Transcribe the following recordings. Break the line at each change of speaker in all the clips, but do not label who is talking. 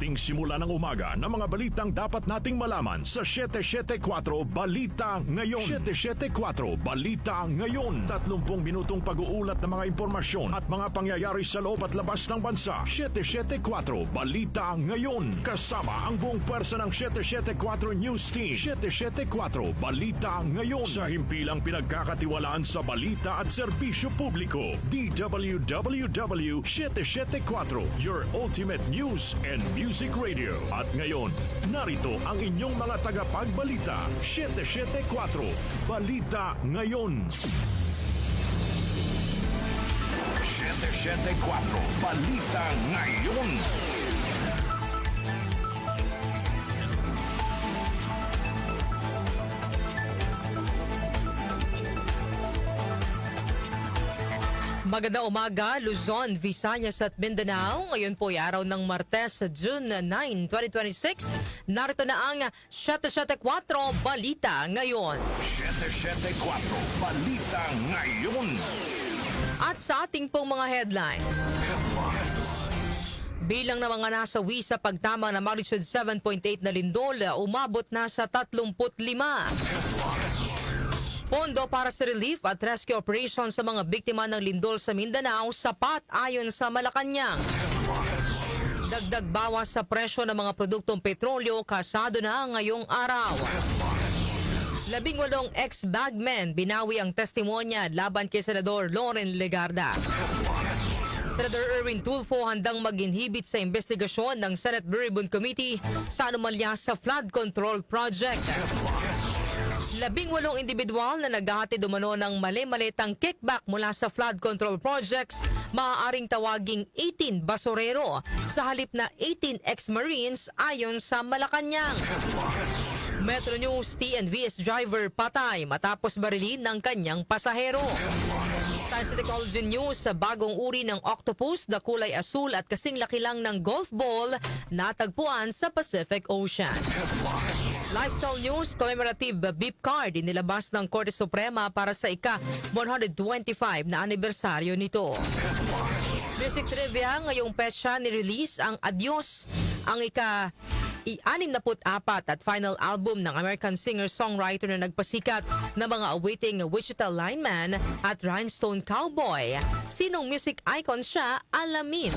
ating simula ng umaga ng mga balitang dapat nating malaman sa 774 Balita Ngayon. 774 Balita Ngayon. 30 minutong pag-uulat ng mga impormasyon at mga pangyayari sa loob at labas ng bansa. 774 Balita Ngayon. Kasama ang buong pwersa ng 774 News Team. 774 Balita Ngayon. Sa himpilang pinagkakatiwalaan sa balita at serbisyo publiko. DWWW 774, your ultimate news and music radio. At ngayon, narito ang inyong mga tagapagbalita. 774 Balita Ngayon. 774 Balita Ngayon.
Magandang umaga, Luzon, Visayas at Mindanao. Ngayon po ay araw ng Martes, June 9, 2026. Narito na ang 774 Balita Ngayon.
774 Balita Ngayon.
At sa ating pong mga headlines. Bilang ng mga nasawi sa pagtama ng magnitude 7.8 na lindol, umabot na sa 35. Pondo para sa relief at rescue operation sa mga biktima ng lindol sa Mindanao sapat ayon sa Malacanang. Dagdag bawas sa presyo ng mga produktong petrolyo kasado na ngayong araw. 18 ex-bagmen binawi ang testimonya laban kay Senador Loren Legarda. Senator Erwin Tulfo handang mag-inhibit sa investigasyon ng Senate Buribon Committee sa anomalya sa flood control project. 18 individual na naghahatid umano ng mali-malitang kickback mula sa flood control projects, maaaring tawaging 18 basurero sa halip na 18 ex-marines ayon sa Malacanang. Metro News TNVS driver patay matapos barilin ng kanyang pasahero. Science and Technology News, sa bagong uri ng octopus na kulay asul at kasing laki lang ng golf ball natagpuan sa Pacific Ocean. Lifestyle News, commemorative beep card inilabas ng Korte Suprema para sa ika-125 na anibersaryo nito. Music Trivia, ngayong petsa ni-release ang Adios, ang ika-64 at final album ng American singer-songwriter na nagpasikat na mga awaiting Wichita Lineman at Rhinestone Cowboy. Sinong music icon siya? Alamin.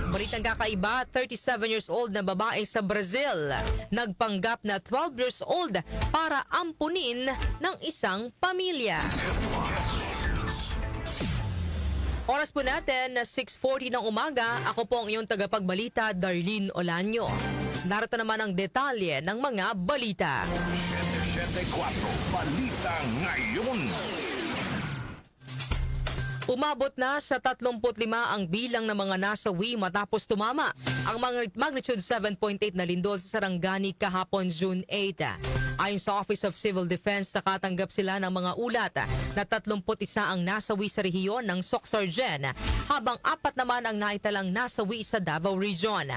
Balitang kakaiba, 37 years old na babae sa Brazil nagpanggap na 12 years old para ampunin ng isang pamilya. Oras po natin na 6:40 ng umaga. Ako po ang iyong tagapagbalita, Darlene Olanyo. Narito naman ang detalye ng mga balita.
774 Balita Ngayon.
Umabot na sa 35 ang bilang ng mga nasawi matapos tumama ang mga magnitude 7.8 na lindol sa Sarangani kahapon June 8. Ayon sa Office of Civil Defense, nakatanggap sila ng mga ulat na 31 ang nasawi sa rehiyon ng Soxargen, habang 4 naman ang naitalang nasawi sa Davao Region.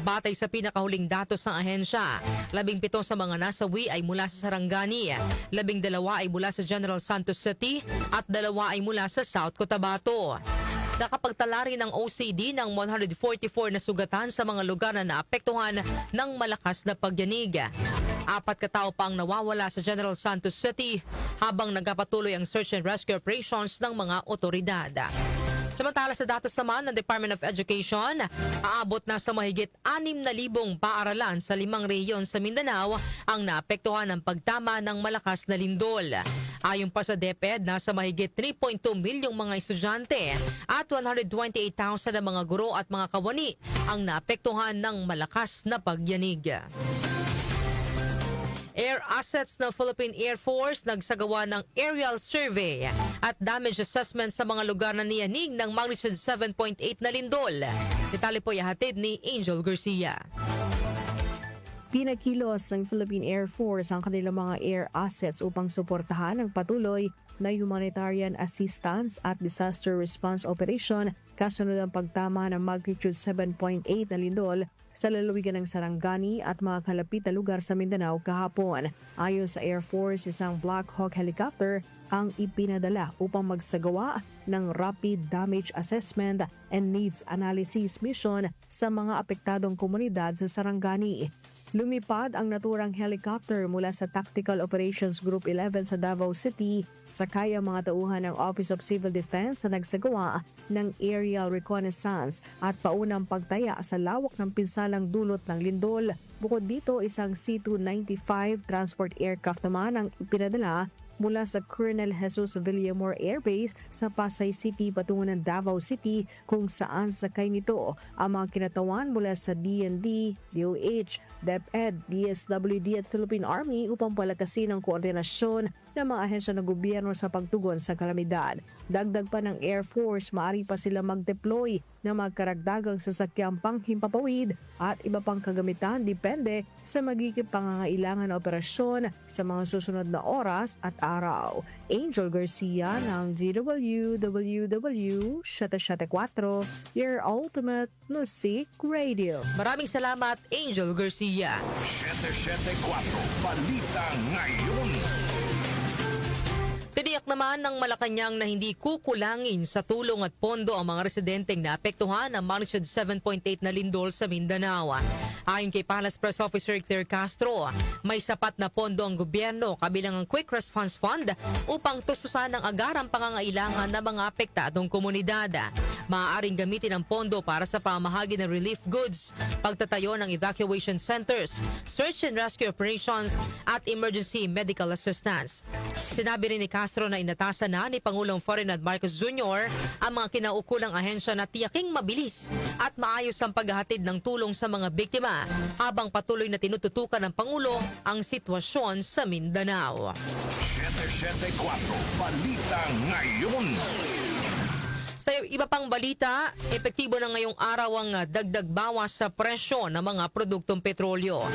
Batay sa pinakahuling datos ng ahensya, 17 sa mga nasawi ay mula sa Sarangani, 12 ay mula sa General Santos City at 2 ay mula sa South Cotabato. Nakapagtala rin ng OCD ng 144 na sugatan sa mga lugar na naapektuhan ng malakas na pagyanig. 4 katao pa ang nawawala sa General Santos City habang nagpapatuloy ang search and rescue operations ng mga otoridad. Samantala sa datos naman ng Department of Education, aabot na sa mahigit 6,000 paaralan sa 5 rehiyon sa Mindanao ang naapektuhan ng pagtama ng malakas na lindol. Ayon pa sa DepEd, nasa mahigit 3.2 milyong mga estudyante at 128,000 na mga guro at mga kawani ang naapektuhan ng malakas na pagyanig. Air assets ng Philippine Air Force nagsagawa ng aerial survey at damage assessment sa mga lugar na niyanig ng magnitude 7.8 na lindol. Detalye po ihatid ni Angel Garcia.
Pinakilos ng Philippine Air Force ang kanilang mga air assets upang suportahan ang patuloy na humanitarian assistance at disaster response operation kasunod ang pagtama ng magnitude 7.8 na lindol sa lalawigan ng Sarangani at mga kalapit na lugar sa Mindanao kahapon. Ayon sa Air Force, isang Black Hawk helicopter ang ipinadala upang magsagawa ng rapid damage assessment and needs analysis mission sa mga apektadong komunidad sa Sarangani. Lumipad ang naturang helicopter mula sa Tactical Operations Group 11 sa Davao City, sakay ang mga tauhan ng Office of Civil Defense na nagsagawa ng aerial reconnaissance at paunang pagtaya sa lawak ng pinsalang dulot ng lindol. Bukod dito, isang C-295 transport aircraft naman ang ipinadala mula sa Colonel Jesus Villamor Air Base sa Pasay City patungo ng Davao City kung saan sakay nito ang mga kinatawan mula sa DND, DOH, DepEd, DSWD at Philippine Army upang palakasin ang koordinasyon ng mga ahensya ng gobyerno sa pagtugon sa kalamidad. Dagdag pa ng Air Force, maaari pa sila mag-deploy ng mga karagdagang sasakyang panghimpapawid at iba pang kagamitan depende sa magiging pangangailangan na operasyon sa mga susunod na oras at araw. Angel Garcia ng DWWW 774, your ultimate music radio.
Maraming salamat, Angel Garcia.
774 Balita Ngayon.
Tiniyak naman ng Malacanang na hindi kukulangin sa tulong at pondo ang mga residenteng naapektuhan ng magnitude 7.8 na lindol sa Mindanao. Ayon kay Palace Press Officer Claire Castro, may sapat na pondo ang gobyerno kabilang ang Quick Response Fund upang tustusan ang agarang pangangailangan ng mga apektadong komunidad. Maaaring gamitin ang pondo para sa pamahagi ng relief goods, pagtatayo ng evacuation centers, search and rescue operations at emergency medical assistance. Sinabi rin ni Castro na inatasan na ni Pangulong Ferdinand Marcos Jr. ang mga kinaukulang ahensya na tiyaking mabilis at maayos ang paghahatid ng tulong sa mga biktima habang patuloy na tinututukan ng Pangulo ang sitwasyon sa Mindanao.
774 Balita Ngayon.
Sa iba pang balita, epektibo na ngayong araw ang dagdag bawas sa presyo ng mga produktong petrolyo.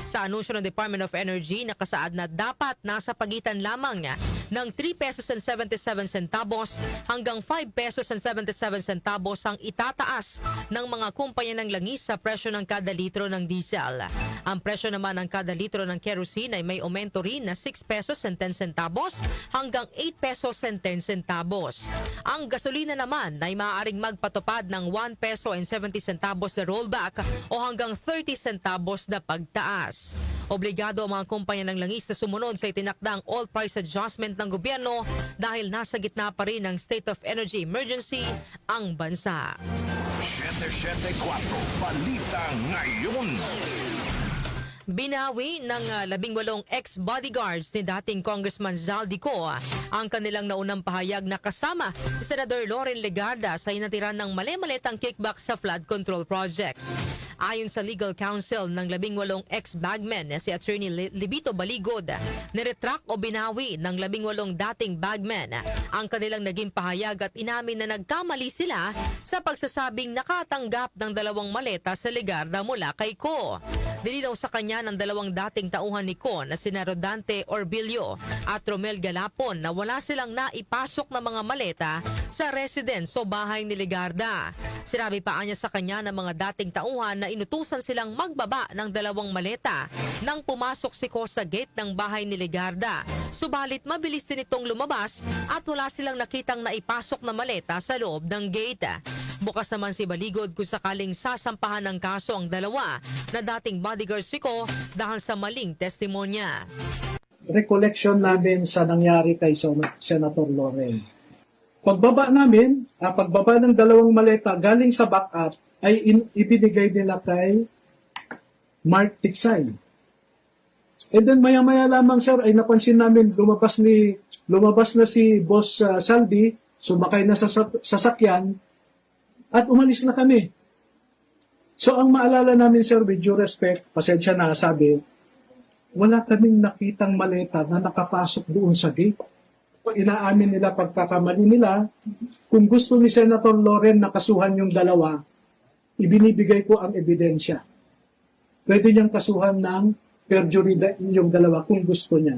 Sa anunsyo ng Department of Energy, nakasaad na dapat nasa pagitan lamang ng 3 pesos and 77 centavos hanggang 5 pesos and 77 centavos ang itataas ng mga kumpanya ng langis sa presyo ng kada litro ng diesel. Ang presyo naman ng kada litro ng kerosene ay may aumento rin na 6 pesos and 10 centavos hanggang 8 pesos and 10 centavos. Ang gasolina naman ay maaaring magpatupad ng 1 peso and 70 centavos na rollback o hanggang 30 centavos na pagtaas. Obligado ang mga kumpanya ng langis na sumunod sa itinakdang oil price adjustment ng gobyerno dahil nasa gitna pa rin ng state of energy emergency ang bansa.
774 Balita Ngayon.
Binawi ng 18 ex-bodyguards ni dating Congressman Zaldico ang kanilang naunang pahayag na kasama si Senador Loren Legarda sa inatiran ng mali-malitang kickback sa flood control projects. Ayon sa legal counsel ng 18 ex-bagmen si Attorney Libito Baligod, niretract o binawi ng 18 dating bagmen ang kanilang naging pahayag at inamin na nagkamali sila sa pagsasabing nakatanggap ng 2 maleta sa Legarda mula kay Ko. Dilinaw sa kanya ng 2 dating tauhan ni Ko na sina Rodante Orbilio at Romel Galapon na wala silang naipasok na mga maleta sa residence o bahay ni Legarda. Sinabi pa niya sa kanya ng mga dating tauhan na inutusan silang magbaba ng 2 maleta nang pumasok si Ko sa gate ng bahay ni Legarda. Subalit mabilis din itong lumabas at wala silang nakitang naipasok na maleta sa loob ng gate. Bukas naman si Baligod kung sakaling sasampahan ng kaso ang 2 na dating bodyguard si Ko dahil sa maling testimonya.
Recollection namin sa nangyari kay Senator Loren. Pagbaba namin, pagbaba ng 2 maleta galing sa backup ay ibinigay nila kay Mark Tiksay. And then maya-maya lamang sir ay napansin namin lumabas na si Boss Saldi, sumakay na sa sasakyan at umalis na kami. So ang maalala namin sir, with due respect, pasensya na sabi, wala kaming nakitang maleta na nakapasok doon sa gate. Inaamin nila pagkakamali nila. Kung gusto ni Senator Loren na kasuhan yung 2, ibinibigay ko ang ebidensya. Pwede niyang kasuhan ng perjury yung 2 kung gusto niya.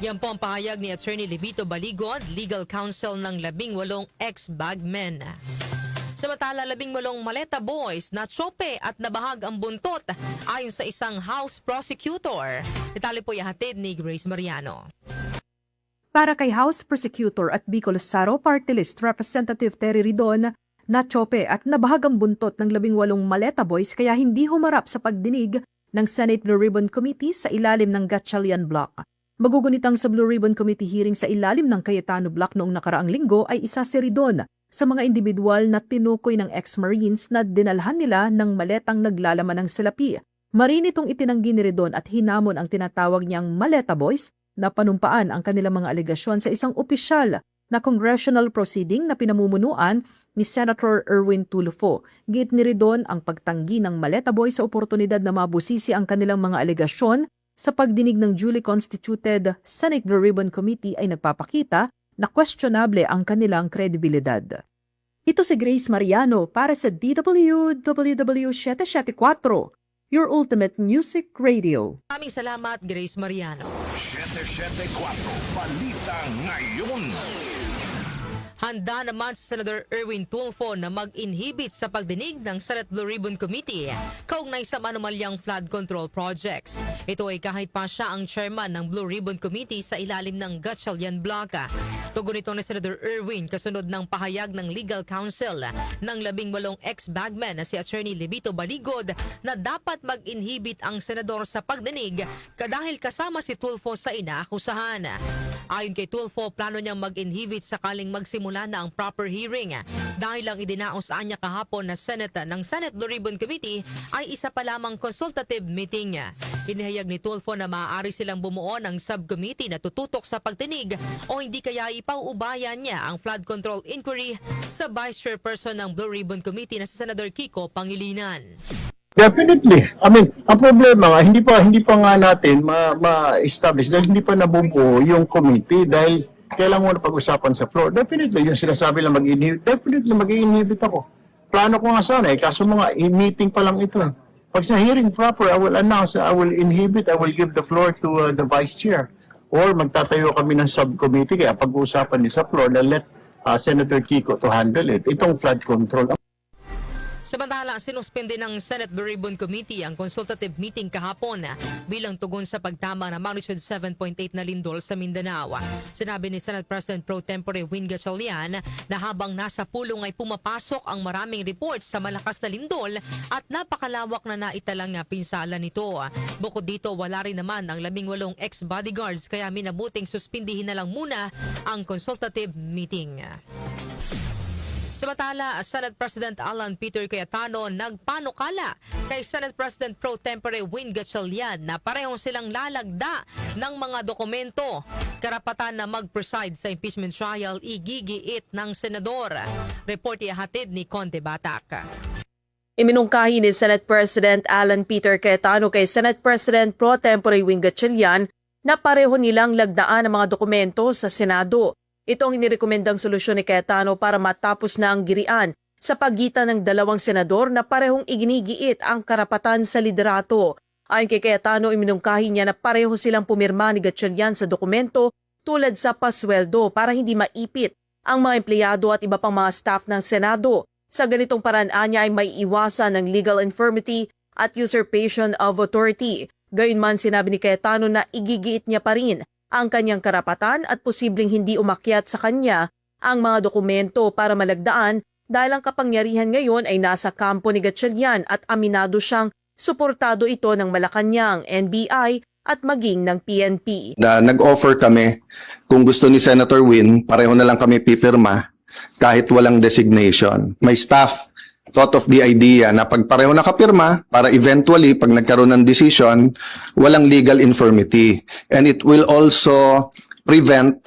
Yan po ang pahayag ni Attorney Libito Baligod, legal counsel ng 18 ex-bagmen. Samantala, 18 maleta boys na tsope at nabahag ang buntot ayon sa isang House prosecutor. Detalye po ihatid ni Grace Mariano.
Para kay House Prosecutor at Bicol Saro Party List Representative Terry Ridon, natsope at nabahag ang buntot ng 18 maleta boys kaya hindi humarap sa pagdinig ng Senate Blue Ribbon Committee sa ilalim ng Gatchalian Block. Magugunitang sa Blue Ribbon Committee hearing sa ilalim ng Cayetano Block noong nakaraang linggo ay isa si Ridon sa mga individual na tinukoy ng ex-Marines na dinalhan nila ng maletang naglalaman ng salapi. Marin itong itinanggi ni Ridon at hinamon ang tinatawag niyang maleta boys na panumpaan ang kanilang mga alegasyon sa isang opisyal na congressional proceeding na pinamumunuan ni Senator Erwin Tulfo. Giit ni Ridon ang pagtanggi ng maleta boys sa oportunidad na mabusisi ang kanilang mga alegasyon sa pagdinig ng duly constituted Senate Blue Ribbon Committee ay nagpapakita na questionable ang kanilang kredibilidad. Ito si Grace Mariano para sa DWWW 774, your ultimate music radio.
Maraming salamat, Grace Mariano.
774 Balita Ngayon.
Handa naman si Senator Erwin Tulfo na mag-inhibit sa pagdinig ng Senate Blue Ribbon Committee kaugnay sa manumalyang flood control projects. Ito ay kahit pa siya ang chairman ng Blue Ribbon Committee sa ilalim ng Gatchalian Block. Tugon ito ni Senator Erwin kasunod ng pahayag ng legal counsel ng 18 ex-bagman na si Attorney Levito Baligod na dapat mag-inhibit ang senador sa pagdinig dahil kasama si Tulfo sa inaakusahan. Ayon kay Tulfo, plano niyang mag-inhibit sakaling magsimula na ang proper hearing dahil ang idinaos niya kahapon na Senate ng Senate Blue Ribbon Committee ay isa pa lamang consultative meeting. Inihayag ni Tulfo na maaari silang bumuo ng subcommittee na tututok sa pagtinig o hindi kaya ipauubayan niya ang flood control inquiry sa Vice Chairperson ng Blue Ribbon Committee na si Senator Kiko Pangilinan.
Definitely. I mean, ang problema nga, hindi pa nga natin ma-establish dahil hindi pa nabubuo yung committee dahil kailangan mo na pag-usapan sa floor. Definitely, yung sinasabi lang mag-inhibit, definitely mag-inhibit ako. Plano ko nga sana kaso mga meeting pa lang ito. Pag sa hearing proper, I will announce, I will inhibit, I will give the floor to the vice chair. Or magtatayo kami ng subcommittee, kaya pag-uusapan din sa floor na let Senator Kiko to handle it. Itong flood control.
Samantala, sinuspende ng Senate Blue Ribbon Committee ang consultative meeting kahapon bilang tugon sa pagtama ng magnitude 7.8 na lindol sa Mindanao. Sinabi ni Senate President Pro Tempore Win Gatchalian na habang nasa pulong ay pumapasok ang maraming reports sa malakas na lindol at napakalawak na naitalang pinsala nito. Bukod dito, wala rin naman ang 18 ex-bodyguards kaya minabuting suspindihin na lang muna ang consultative meeting. Samantala, Senate President Alan Peter Cayetano nagpanukala kay Senate President Pro Tempore Win Gatchalian na parehong silang lalagda ng mga dokumento. Karapatan na mag-preside sa impeachment trial igigiit ng senador. Report ihatid ni Conde Batak.
Iminungkahi ni Senate President Alan Peter Cayetano kay Senate President Pro Tempore Win Gatchalian na pareho nilang lagdaan ang mga dokumento sa Senado. Ito ang inirekomendang solusyon ni Cayetano para matapos na ang girian sa pagitan ng dalawang senador na parehong iginigiit ang karapatan sa liderato. Ayon kay Cayetano, iminungkahi niya na pareho silang pumirma ni Gatchalian sa dokumento tulad sa pasweldo para hindi maipit ang mga empleyado at iba pang mga staff ng Senado. Sa ganitong paraan niya ay may iwasan ng legal infirmity at usurpation of authority. Gayunman sinabi ni Cayetano na igigiit niya pa rin ang kanyang karapatan at posibleng hindi umakyat sa kanya ang mga dokumento para malagdaan dahil ang kapangyarihan ngayon ay nasa kampo ni Gatchalian at aminado siyang suportado ito ng Malacanang, NBI at maging ng PNP.
Nag-offer kami kung gusto ni Senator Win, pareho na lang kami pipirma kahit walang designation. May staff thought of the idea na pag pareho nakapirma para eventually pag nagkaroon ng decision, walang legal infirmity. And it will also prevent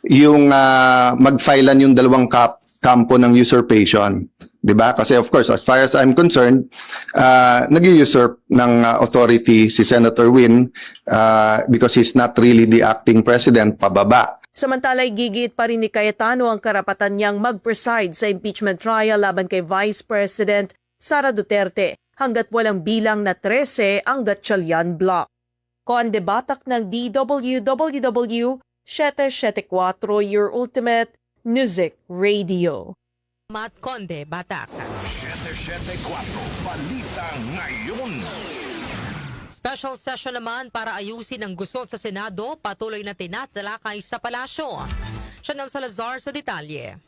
yung mag-filean yung dalawang kampo ng usurpation. Diba? Kasi of course, as far as I'm concerned, nag-usurp ng authority si Senator Win because he's not really the acting president, pababa.
Samantala, gigiit pa rin ni Cayetano ang karapatan niyang mag-preside sa impeachment trial laban kay Vice President Sara Duterte hanggat walang bilang na 13 ang Gatchalian Block. Conde Batak ng DWWW 774, your ultimate music radio.
Matt Conde, Batak.
774 Balita Ngayon.
Special session naman para ayusin ang gusot sa Senado, patuloy na tinatalakay sa palasyo. Chanel Salazar sa detalye.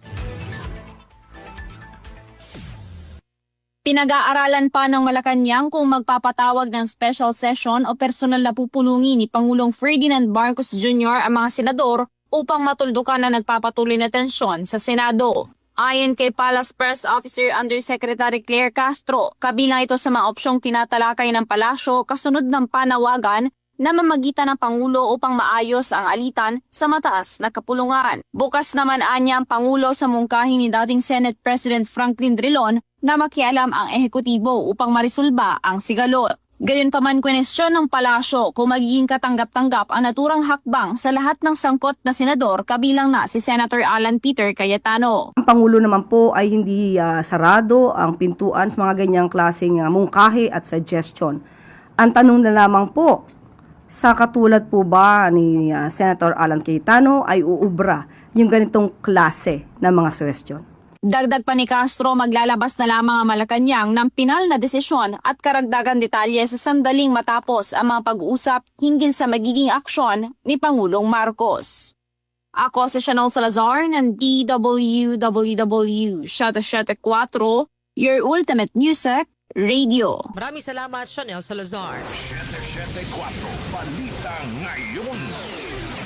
Pinag-aaralan pa ng Malacanang kung magpapatawag ng special session o personal na pupulungin ni Pangulong Ferdinand Marcos Jr. ang mga senador upang matuldukan na nagpapatuloy na tensyon sa Senado. Ayon kay Palace Press Officer Undersecretary Claire Castro, kabilang ito sa mga opsyong tinatalakay ng palasyo kasunod ng panawagan na mamagitan ng Pangulo upang maayos ang alitan sa mataas na kapulungan. Bukas naman anya ang Pangulo sa mungkahi ni dating Senate President Franklin Drilon na makialam ang ehekutibo upang marisolba ang sigalot. Gayunpaman kwenestyon ng palasyo kung magiging katanggap-tanggap ang naturang hakbang sa lahat ng sangkot na senador kabilang na si Senator Alan Peter Cayetano.
Ang Pangulo naman po ay hindi sarado ang pintuan sa mga ganyang klaseng mungkahi at suggestion. Ang tanong na lamang po, sa katulad po ba ni Senator Alan Cayetano ay uubra yung ganitong klase ng mga suggestion?
Dagdag pa ni Castro, maglalabas na lamang ang Malacanang ng pinal na desisyon at karagdagan detalye sa sandaling matapos ang mga pag-uusap hinggil sa magiging aksyon ni Pangulong Marcos. Ako si Chanel Salazar ng DWWW 774, your ultimate music radio.
Maraming salamat, Chanel Salazar.
774 Balita Ngayon.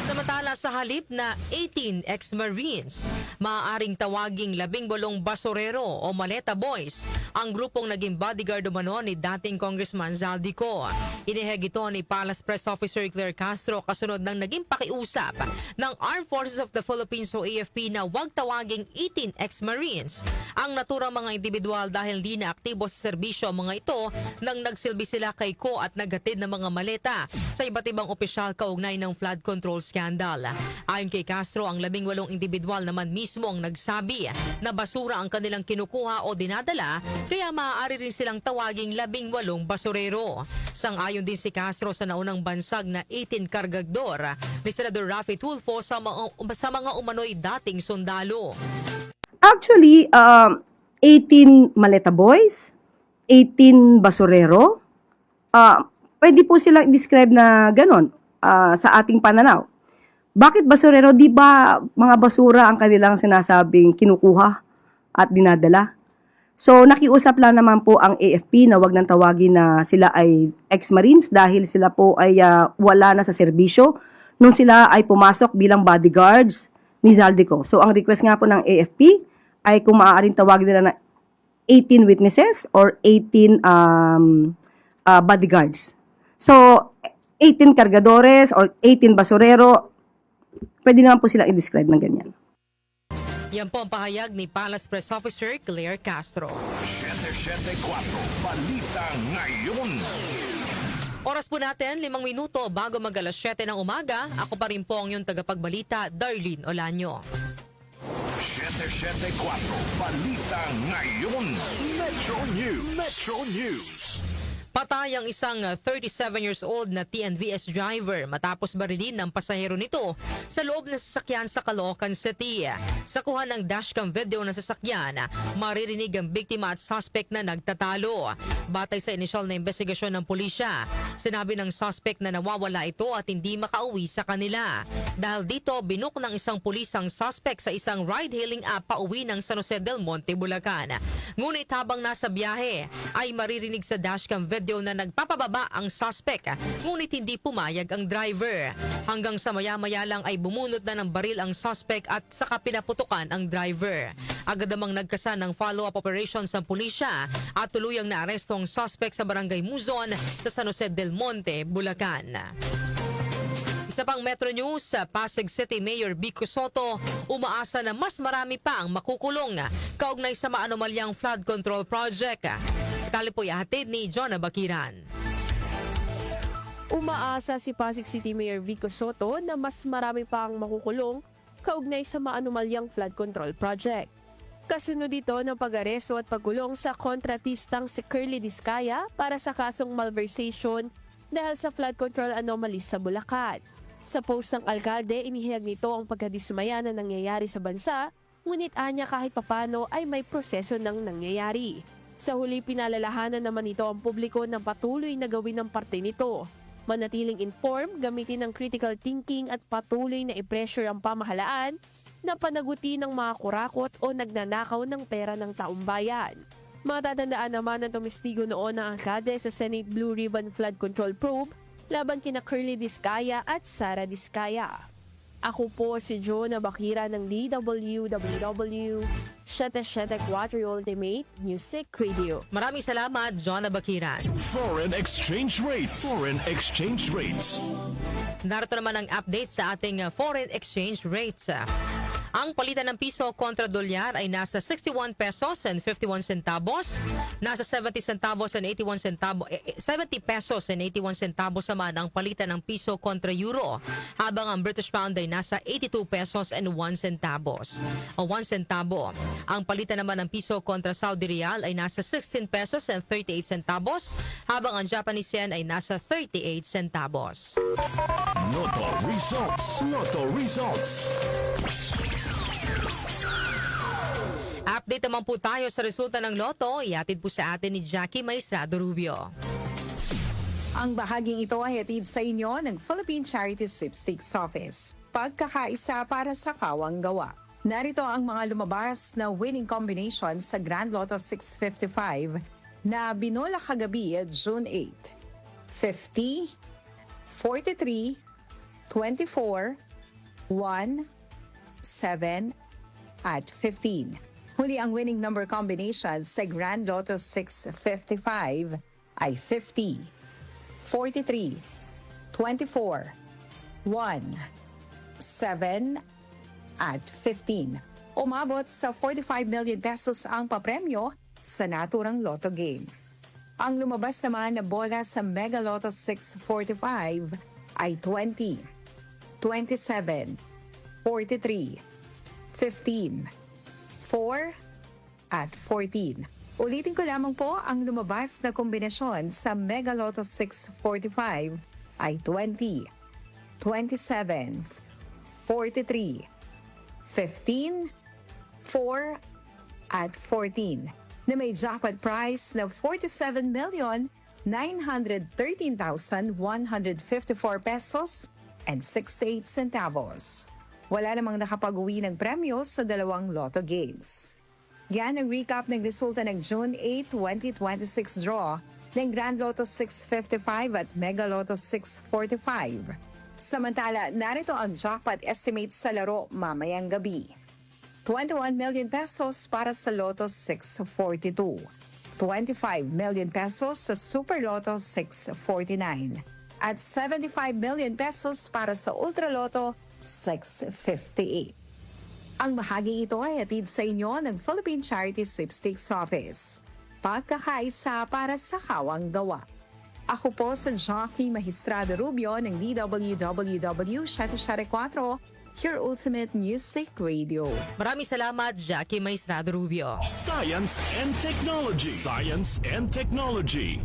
Samantala sa halip na 18 ex-Marines, maaaring tawaging 18 basurero o maleta boys ang grupong naging bodyguard umano ni dating Congressman Zaldico. Iniheg ito ni Palace Press Officer Claire Castro kasunod ng naging pakiusap ng Armed Forces of the Philippines o AFP na huwag tawaging 18 ex-Marines ang naturang mga individual dahil di na aktibo sa serbisyo ang mga ito nang nagsilbi sila kay Ko at naghatid ng mga maleta sa iba't ibang opisyal kaugnay ng flood control scandal. Ayon kay Castro, ang 18 individual naman mismo ang nagsabi na basura ang kanilang kinukuha o dinadala kaya maaari rin silang tawaging 18 basurero. Sang-ayon din si Castro sa naunang bansag na 18 kargagdor ni Senador Raffy Tulfo sa mga umano'y dating sundalo.
Actually, 18 maleta boys, 18 basurero, pwede po silang describe na ganon sa ating pananaw. Bakit basurero? Di ba mga basura ang kanilang sinasabing kinukuha at dinadala? So nakiusap lang naman po ang AFP na wag nang tawagin na sila ay ex-Marines dahil sila po ay wala na sa serbisyo nung sila ay pumasok bilang bodyguards ni Zaldico. So ang request nga po ng AFP ay kung maaaring tawagin nila na 18 witnesses or 18 bodyguards. So 18 kargadores or 18 basurero, pwede naman po silang i-describe ng ganyan.
Yan po ang pahayag ni Palace Press Officer Claire Castro.
774 Balita Ngayon.
Oras po natin, 5 minuto bago mag alas 7 ng umaga. Ako pa rin po ang iyong tagapagbalita, Darlene Olanyo.
774 Balita Ngayon. Metro News. Metro News.
Patay ang isang 37 years old na TNVS driver matapos barilin ng pasahero nito sa loob ng sasakyan sa Caloocan City. Sa kuha ng dashcam video ng sasakyan, maririnig ang biktima at suspect na nagtatalo. Batay sa inisyal na investigasyon ng pulisya, sinabi ng suspect na nawawala ito at hindi makauwi sa kanila. Dahil dito, binook ng isang pulis ang suspect sa isang ride-hailing app pauwi ng San Jose del Monte, Bulacan. Ngunit habang nasa biyahe, ay maririnig sa dashcam video na nagpapababa ang suspect, ngunit hindi pumayag ang driver. Hanggang sa maya-maya lang ay bumunot na ng baril ang suspect at saka pinaputukan ang driver. Agad namang nagkasa ng follow-up operations ang pulisya at tuluyang naaresto ang suspect sa Barangay Muzon sa San Jose del Monte, Bulacan. Isa pang Metro News, Pasig City Mayor Vico Soto umaasa na mas marami pa ang makukulong kaugnay sa maanomalyang flood control project. Itali po ihatid ni Jonah Bakiran.
Umaasa si Pasig City Mayor Vico Soto na mas marami pa ang makukulong kaugnay sa maanumalyang flood control project. Kasunod dito ng pag-aresto at pagkulong sa kontratistang si Curly Discaya para sa kasong malversation dahil sa flood control anomalies sa Bulacan. Sa post ng alkalde, inihayag nito ang pagkadismaya na nangyayari sa bansa ngunit anya kahit papano ay may proseso ng nangyayari. Sa huli, pinalalahanan naman ito ang publiko ng patuloy na gawin ng parte nito. Manatiling informed, gamitin ng critical thinking at patuloy na i-pressure ang pamahalaan na panagutin ng mga kurakot o nagnanakaw ng pera ng taong bayan. Matatandaan naman ng tumestigo noon ang angkade sa Senate Blue Ribbon Flood Control Probe laban kina Curly Discaya at Sara Discaya. Ako po si Jonah Bakira ng DWWW 774 Ultimate Music Radio.
Maraming salamat, John Abakiran.
Foreign exchange rates. Foreign exchange rates.
Narito naman ang update sa ating foreign exchange rates. Ang palitan ng piso kontra dolyar ay nasa 61 pesos and 51 centavos, nasa 70 centavos and 81 centavos, 70 pesos and 81 centavos naman ang palitan ng piso kontra euro, habang ang British pound ay nasa 82 pesos and 1 centavos o 1 centavo. Ang palitan naman ng piso kontra Saudi Riyal ay nasa 16 pesos and 38 centavos, habang ang Japanese yen ay nasa 38 centavos.
Noto results. Noto results.
Update naman po tayo sa resulta ng loto. Ihatid po sa atin ni Jackie Maestrado Rubio.
Ang bahaging ito ay hatid sa inyo ng Philippine Charity Sweepstakes Office. Pagkakaisa para sa kawang gawa. Narito ang mga lumabas na winning combination sa Grand Lotto 655 na binola kagabi at June 8. 50, 43, 24, 1, 7, at 15. Huli ang winning number combination sa Grand Lotto 655 ay 50, 43, 24, 1, 7, at 15. Umabot sa 45 million pesos ang papremyo sa naturang lotto game. Ang lumabas naman na bola sa Mega Lotto 645 ay 20, 27, 43, 15, 4, at 14. Ulitin ko lamang po ang lumabas na kombinasyon sa Mega Lotto 645 ay 20, 27, 43, 15, 4, at 14 na may jackpot prize na 47,913,154 pesos and 68 centavos. Wala namang nakapag-uwi ng premyo sa dalawang lotto games. Yan ang recap ng resulta ng June 8, 2026 draw ng Grand Lotto 655 at Mega Lotto 645. Samantala, narito ang jackpot estimate sa laro mamayang gabi. 21 million pesos para sa Lotto 642. 25 million pesos sa Super Lotto 649. At 75 million pesos para sa Ultra Lotto 658. Ang bahaging ito ay hatid sa inyo ng Philippine Charity Sweepstakes Office. Pagkakaisa para sa kawang gawa. Ako po sa Jackie Maestrado Rubio ng DWWW 774, your ultimate music radio.
Maraming salamat, Jackie Maestrado Rubio.
Science and technology. Science and technology.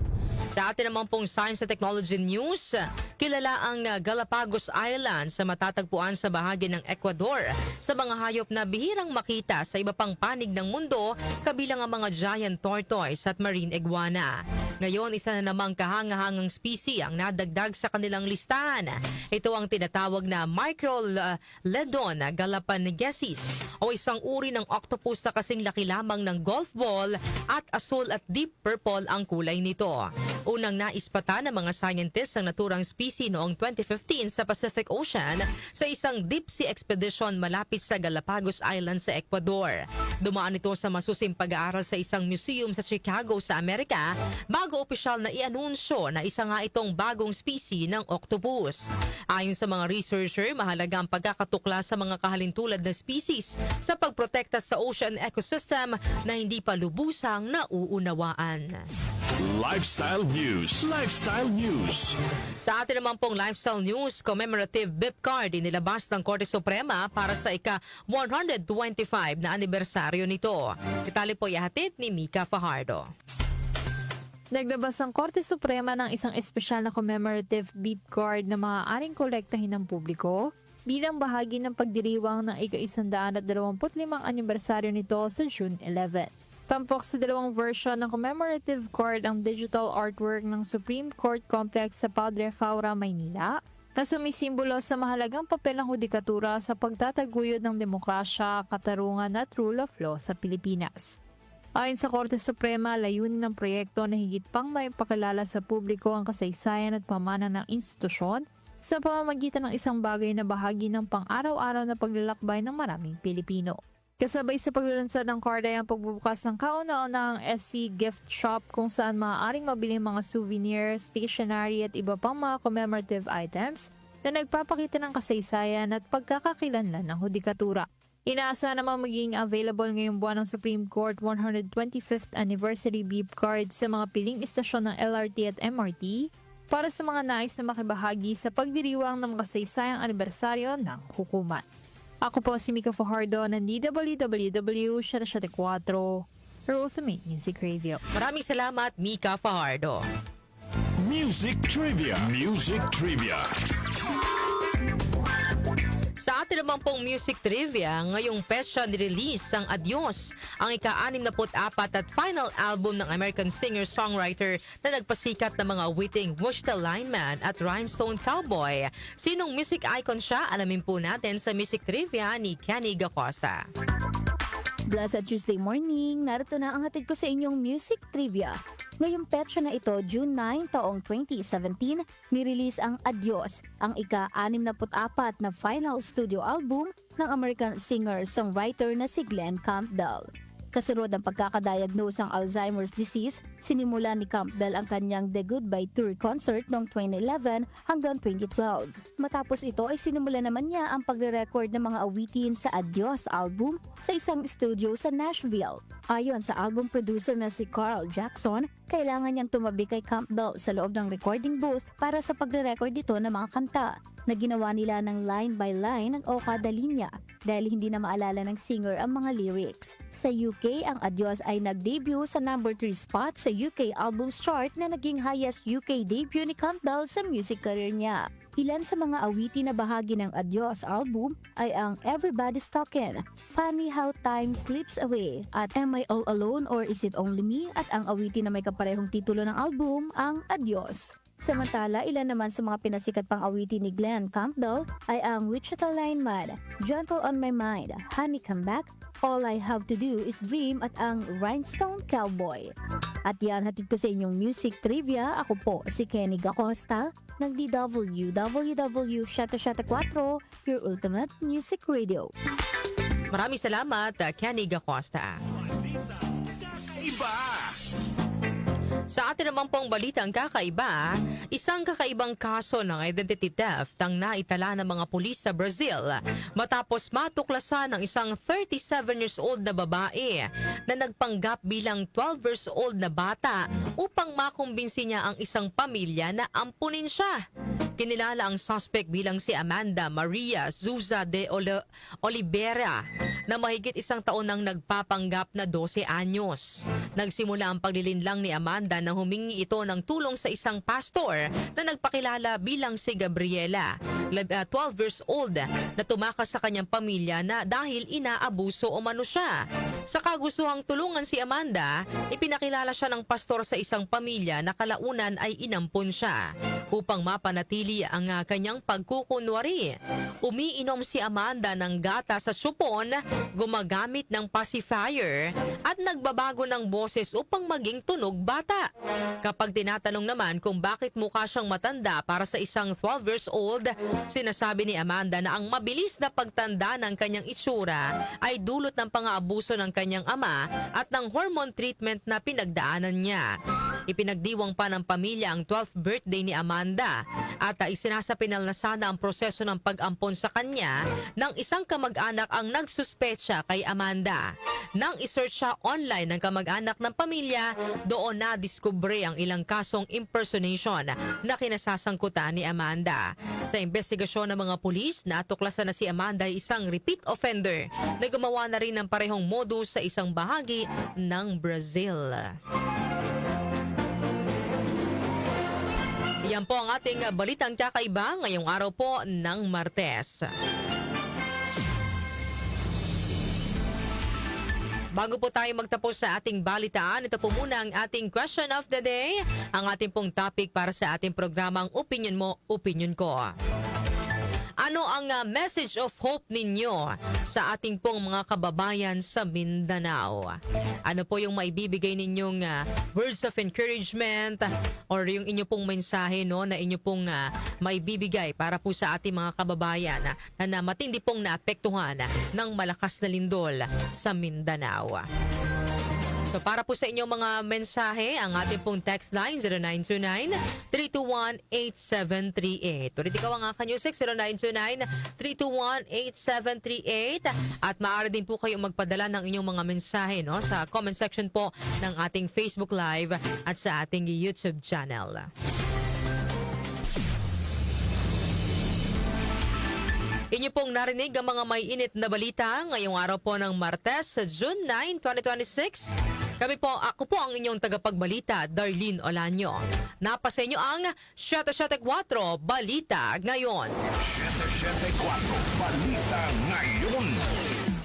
Sa atin naman pong Science and Technology News, kilala ang Galapagos Island sa matatagpuan sa bahagi ng Ecuador sa mga hayop na bihirang makita sa iba pang panig ng mundo, kabilang ang mga giant tortoise at marine iguana. Ngayon, isa na namang kahangahangang species ang nadagdag sa kanilang listahan. Ito ang tinatawag na Microledon galapanegensis o isang uri ng octopus na kasing laki lamang ng golf ball at asul at deep purple ang kulay nito. Unang naispata ng mga scientists ang naturang species noong 2015 sa Pacific Ocean sa isang deep sea expedition malapit sa Galapagos Island sa Ecuador. Dumaan ito sa masusing pag-aaral sa isang museum sa Chicago sa Amerika bago opisyal na i-anunsyo na isa nga itong bagong species ng octopus. Ayon sa mga researcher, mahalaga ang pagkakatukla sa mga kahalintulad na species sa pagprotekta sa ocean ecosystem na hindi pa lubusang nauunawaan.
Lifestyle News. Lifestyle News.
Sa atin naman pong Lifestyle News, commemorative BIP card inilabas ng Korte Suprema para sa ika-125 na anibersaryo nito. Detalye po ihatid ni Mika Fajardo.
Naglabas ang Korte Suprema ng isang espesyal na commemorative beep card na maaaring kolektahin ng publiko bilang bahagi ng pagdiriwang ng ika-125 anibersaryo nito sa June 11. Tampok sa dalawang version ng commemorative card ang digital artwork ng Supreme Court Complex sa Padre Faura, Maynila, na sumisimbolo sa mahalagang papel ng hudikatura sa pagtataguyod ng demokrasya, katarungan at rule of law sa Pilipinas. Ayon sa Korte Suprema, layunin ng proyekto na higit pang maipakilala sa publiko ang kasaysayan at pamana ng institusyon sa pamamagitan ng isang bagay na bahagi ng pang-araw-araw na paglalakbay ng maraming Pilipino. Kasabay sa paglulunsad ng card ay ang pagbubukas ng kauna-unahang SC Gift Shop kung saan maaaring mabili mga souvenir, stationery at iba pang mga commemorative items na nagpapakita ng kasaysayan at pagkakakilanlan ng hudikatura. Inaasa namang magiging available ngayong buwan ng Supreme Court 125th Anniversary Beep Card sa mga piling istasyon ng LRT at MRT para sa mga nais na makibahagi sa pagdiriwang ng kasaysayang anibersaryo ng hukuman. Ako po si Mika Fajardo ng DWWW 774, your ultimate music radio.
Maraming salamat, Mika Fajardo.
Music Trivia. Music Trivia.
Sa atin naman pong music trivia, ngayong petsa nirelease ang Adios, ang ika-64 at final album ng American singer-songwriter na nagpasikat ng mga awiting Wish the Lineman at Rhinestone Cowboy. Sinong music icon siya? Alamin po natin sa music trivia ni Kenny Gacosta.
Blessed Tuesday morning, narito na ang hatid ko sa inyong music trivia. Ngayong petsa na ito, June 9 taong 2017, nirelease ang Adios, ang ika-64 na final studio album ng American singer-songwriter na si Glenn Campbell. Kasunod ang pagkakadiagnose ng Alzheimer's disease, sinimula ni Campbell ang kanyang The Goodbye Tour concert noong 2011 hanggang 2012. Matapos ito ay sinimula naman niya ang pagre-record ng mga awitin sa Adios album sa isang studio sa Nashville. Ayon sa album producer na si Carl Jackson, kailangan niyang tumabi kay Campbell sa loob ng recording booth para sa pagre-record dito ng mga kanta na ginawa nila ng line by line o kada linya dahil hindi na maalala ng singer ang mga lyrics. Sa UK, ang Adios ay nag-debut sa number 3 spot sa UK Albums Chart na naging highest UK debut ni Campbell sa music career niya. Ilan sa mga awitin na bahagi ng Adios album ay ang Everybody's Talkin', Funny How Time Slips Away, at Am I All Alone or Is It Only Me, at ang awitin na may kaparehong titulo ng album, ang Adios. Samantala, ilan naman sa mga pinasikat pang awitin ni Glenn Campbell ay ang Wichita Lineman, Gentle on My Mind, Honey Come Back, All I Have to Do is Dream, at ang Rhinestone Cowboy. At yan, hatid ko sa inyong music trivia. Ako po si Kenny Gacosta ng DWWW 774, your ultimate music radio.
Maraming salamat, Kenny Gacosta.
Iba!
Sa atin naman pong balitang kakaiba, isang kakaibang kaso ng identity theft ang naitala ng mga pulis sa Brazil matapos matuklasan ng isang 37 years old na babae na nagpanggap bilang 12 years old na bata upang makumbinsi niya ang isang pamilya na ampunin siya. Kinilala ang suspect bilang si Amanda Maria Zuza de Oliveira na mahigit isang taon nang nagpapanggap na 12 anyos. Nagsimula ang paglilinlang ni Amanda nang humingi ito ng tulong sa isang pastor na nagpakilala bilang si Gabriela, 12 years old, na tumakas sa kanyang pamilya na dahil inaabuso umano siya. Sa kagustuhang tulungan si Amanda, ipinakilala siya ng pastor sa isang pamilya na kalaunan ay inampon siya. Upang mapanatili ang kanyang pagkukunwari, umiinom si Amanda ng gatas sa supon, gumagamit ng pacifier at nagbabago ng boses upang maging tunog bata. Kapag tinatanong naman kung bakit mukha siyang matanda para sa isang 12 years old, sinasabi ni Amanda na ang mabilis na pagtanda ng kanyang itsura ay dulot ng pang-aabuso ng kanyang ama at ng hormone treatment na pinagdaanan niya. Ipinagdiwang pa ng pamilya ang 12th birthday ni Amanda at isinasapinal na sana ang proseso ng pag-ampon sa kanya ng isang kamag-anak ang nagsuspecha kay Amanda. Nang isearch siya online ng kamag-anak ng pamilya, doon na diskubre ang ilang kasong impersonation na kinasasangkutan ni Amanda. Sa investigasyon ng mga pulis, natuklasan na si Amanda ay isang repeat offender na gumawa na rin ng parehong modus sa isang bahagi ng Brazil. Yan po ang ating balitang kakaiba ngayong araw po ng Martes. Bago po tayo magtapos sa ating balitaan, ito po muna ang ating question of the day. Ang ating pong topic para sa ating programang Opinion Mo, Opinion Ko. Ano ang message of hope ninyo sa ating pong mga kababayan sa Mindanao? Ano po yung maibibigay ninyong words of encouragement or yung inyo pong mensahe no, na inyo pong maibibigay para po sa ating mga kababayan na matindi pong naapektuhan ng malakas na lindol sa Mindanao? So para po sa inyong mga mensahe, ang ating pong text line 0929-321-8738. Ulit ikaw ang Ka-Music 0929-321-8738. At maaari din po kayong magpadala ng inyong mga mensahe no, sa comment section po ng ating Facebook Live at sa ating YouTube channel. Inyo pong narinig ang mga may init na balita ngayong araw po ng Martes sa June 9, 2026. Ako po ang inyong tagapagbalita, Darlene Olanyo. Napasa inyo ang 774 Balita Ngayon.
774 Balita